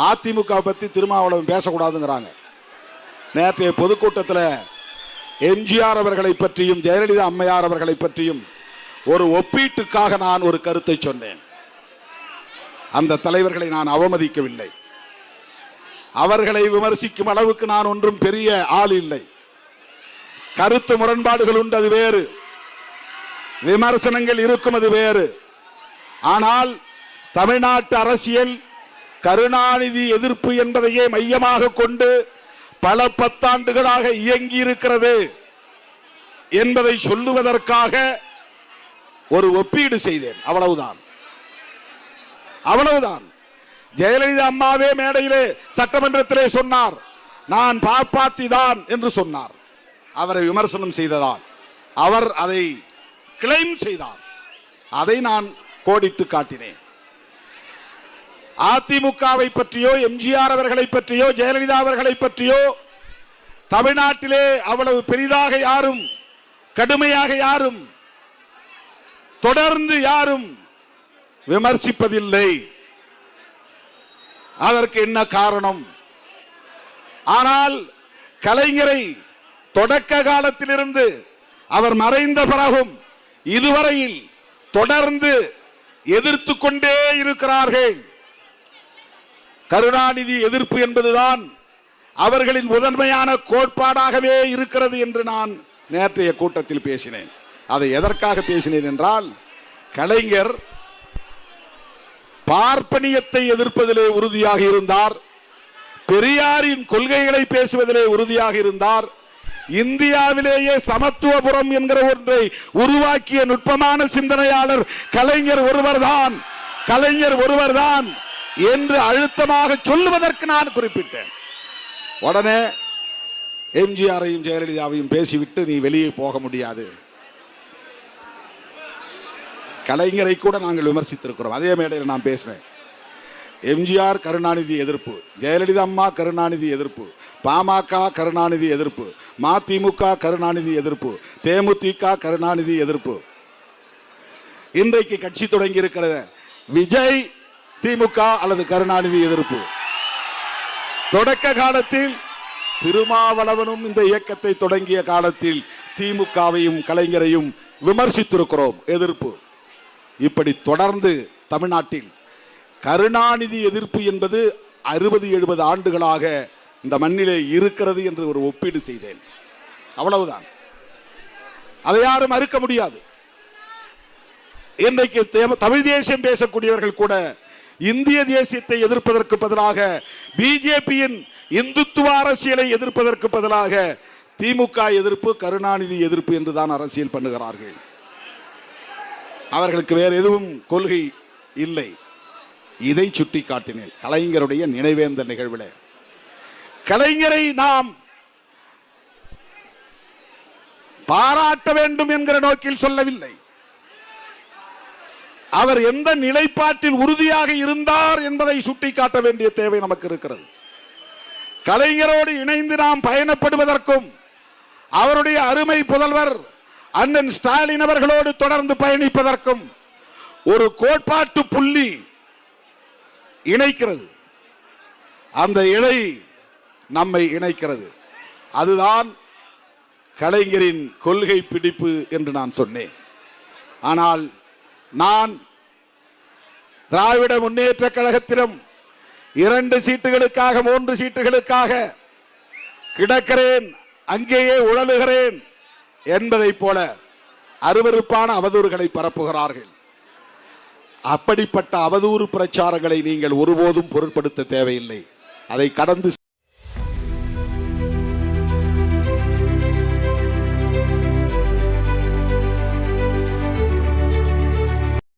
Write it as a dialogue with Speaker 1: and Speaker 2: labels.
Speaker 1: அதிமுக பத்தி திருமாவளவன் பேசக்கூடாதுங்கிறாங்க. நேற்றைய பொதுக்கூட்டத்தில் எம்ஜிஆர் அவர்களை பற்றியும் ஜெயலலிதா அம்மையார் அவர்களை பற்றியும் ஒரு ஒப்பீட்டுக்காக நான் ஒரு கருத்தை சொன்னேன். அந்த தலைவர்களை நான் அவமதிக்கவில்லை. அவர்களை விமர்சிக்கும் அளவுக்கு நான் ஒன்றும் பெரிய ஆள் இல்லை. கருத்து முரண்பாடுகள் உண்டு, அது வேறு. விமர்சனங்கள் இருக்கும், அது வேறு. ஆனால் தமிழ்நாட்டு அரசியல் கருணாநிதி எதிர்ப்பு என்பதையே மையமாக கொண்டு பல பத்தாண்டுகளாக இயங்கி இருக்கிறது என்பதை சொல்லுவதற்காக ஒரு ஒப்பீடு செய்தேன். அவ்வளவுதான், அவ்வளவுதான். ஜெயலலிதா அம்மாவே மேடையிலே சட்டமன்றத்திலே சொன்னார், நான் பாப்பாத்தி தான் என்று சொன்னார். அவரை விமர்சனம் செய்ததால் அவர் அதை கிளைம் செய்தார். அதை நான் கோடிட்டு காட்டினேன். அதிமுகவை பற்றியோ எம்ஜிஆர் அவர்களை பற்றியோ ஜெயலலிதா அவர்களை பற்றியோ தமிழ்நாட்டிலே அவ்வளவு பெரிதாக யாரும், கடுமையாக யாரும், தொடர்ந்து யாரும் விமர்சிப்பதில்லை. அதற்கு என்ன காரணம்? ஆனால் கலைஞரை தொடக்க காலத்திலிருந்து அவர் மறைந்த பிறகும் இதுவரையில் தொடர்ந்து எதிர்த்து கொண்டே இருக்கிறார்கள். கருணாநிதி எதிர்ப்பு என்பதுதான் அவர்களின் முதன்மையான கோட்பாடாகவே இருக்கிறது என்று நான் நேற்றைய கூட்டத்தில் பேசினேன். அதை எதற்காக பேசினேன் என்றால், கலைஞர் பார்ப்பனியத்தை எதிர்ப்பதிலே உறுதியாக இருந்தார், பெரியாரின் கொள்கைகளை பேசுவதிலே உறுதியாக இருந்தார், இந்தியாவிலேயே சமத்துவபுரம் என்கிற ஒன்றை உருவாக்கிய நுட்பமான சிந்தனையாளர் கலைஞர் ஒருவர்தான், கலைஞர் ஒருவர்தான் என்று அழுத்தமாக சொல்லுவதற்கு நான் குறிப்பிட்டேன். உடனே எம்ஜிஆரையும் ஜெயலலிதாவையும் பேசிவிட்டு நீ வெளியே போக முடியாது. கலைஞரை கூட நாங்கள் விமர்சித்திருக்கிறோம். அதே மேடையில் நான் பேசினேன். எம்ஜிஆர் கருணாநிதி எதிர்ப்பு, ஜெயலலிதா அம்மா கருணாநிதி எதிர்ப்பு, பாமக கருணாநிதி எதிர்ப்பு, மதிமுக கருணாநிதி எதிர்ப்பு, தேமுதிக கருணாநிதி எதிர்ப்பு. இன்றைக்கு கட்சி தொடங்கி இருக்கிற விஜய் திமுக அல்லது கருணாநிதி எதிர்ப்பு. தொடக்க காலத்தில் திருமாவளவனும் இந்த இயக்கத்தை தொடங்கிய காலத்தில் திமுகவையும் கலைஞரையும் விமர்சித்திருக்கிறோம், எதிர்ப்பு. இப்படி தொடர்ந்து தமிழ்நாட்டில் கருணாநிதி எதிர்ப்பு என்பது 60-70 ஆண்டுகளாக இந்த மண்ணிலே இருக்கிறது என்று ஒரு ஒப்பீடு செய்தேன். அவ்வளவுதான். அதை யாரும் மறுக்க முடியாது. இன்றைக்கு தமிழ் தேசியம் பேசக்கூடியவர்கள் கூட இந்திய தேசியத்தை எதிர்ப்பதற்கு பதிலாக, பிஜேபியின் இந்துத்துவ அரசியலை எதிர்ப்பதற்கு பதிலாக திமுக எதிர்ப்பு, கருணாநிதி எதிர்ப்பு என்றுதான் அரசியல் பண்ணுகிறார்கள். அவர்களுக்கு வேறு எதுவும் கொள்கை இல்லை. இதை சுட்டி காட்டினேன் கலைஞருடைய நினைவேந்த நிகழ்வில். கலைஞரை நாம் பாராட்ட வேண்டும் என்கிற நோக்கில் சொல்லவில்லை. அவர் எந்த நிலைப்பாட்டில் உறுதியாக இருந்தார் என்பதை சுட்டிக்காட்ட வேண்டிய தேவை நமக்கு இருக்கிறது. கலைஞரோடு இணைந்து நாம் பயணப்படுவதற்கும், அவருடைய அருமை புதல்வர் அண்ணன் ஸ்டாலின் அவர்களோடு தொடர்ந்து பயணிப்பதற்கும் ஒரு கோட்பாட்டு புள்ளி இணைக்கிறது. அந்த இழை நம்மை இணைக்கிறது. அதுதான் கலைஞரின் கொள்கை பிடிப்பு என்று நான் சொன்னேன். ஆனால் நான் திராவிட முன்னேற்ற கழகத்திலும் 2 சீட்டுகளுக்காக 3 சீட்டுகளுக்காக கிடக்கிறேன், அங்கேயே உழலுகிறேன் என்பதை போல அருவருப்பான அவதூறுகளை பரப்புகிறார்கள். அப்படிப்பட்ட அவதூறு பிரச்சாரங்களை நீங்கள் ஒருபோதும் பொருட்படுத்த தேவையில்லை. அதை கடந்து